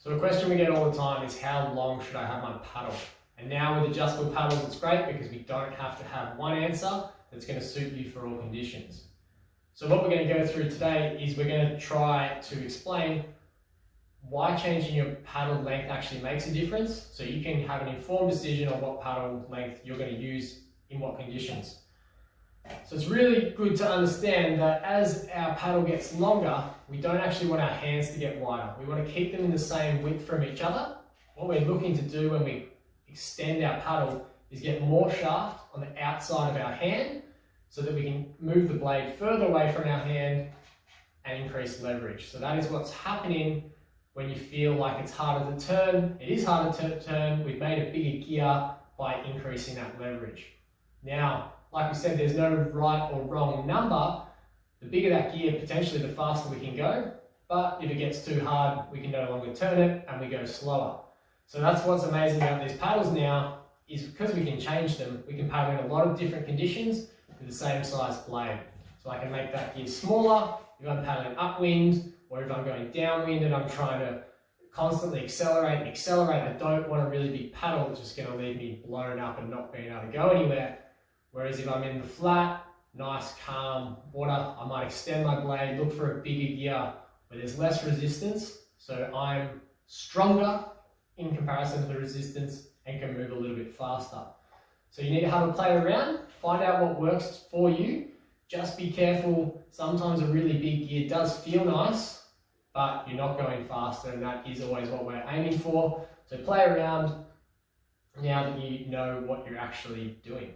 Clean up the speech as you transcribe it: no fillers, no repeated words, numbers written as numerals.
So a question we get all the time is, how long should I have my paddle? And now with adjustable paddles, it's great because we don't have to have one answer that's going to suit you for all conditions. So what we're going to go through today is we're going to try to explain why changing your paddle length actually makes a difference, so you can have an informed decision on what paddle length you're going to use in what conditions. So it's really good to understand that as our paddle gets longer, we don't actually want our hands to get wider. We want to keep them in the same width from each other. What we're looking to do when we extend our paddle is get more shaft on the outside of our hand so that we can move the blade further away from our hand and increase leverage. So that is what's happening when you feel like it's harder to turn. It is harder to turn. We've made a bigger gear by increasing that leverage. Now, like we said, there's no right or wrong number. The bigger that gear, potentially the faster we can go. But if it gets too hard, we can no longer turn it and we go slower. So that's what's amazing about these paddles now, is because we can change them, we can paddle in a lot of different conditions with the same size blade. So I can make that gear smaller if I'm paddling upwind, or if I'm going downwind and I'm trying to constantly accelerate and accelerate. I don't want a really big paddle that's just going to leave me blown up and not being able to go anywhere. Whereas if I'm in the flat, nice, calm water, I might extend my blade, look for a bigger gear where there's less resistance, so I'm stronger in comparison to the resistance and can move a little bit faster. So you need to have a play around, find out what works for you. Just be careful, sometimes a really big gear does feel nice, but you're not going faster, and that is always what we're aiming for. So play around now that you know what you're actually doing.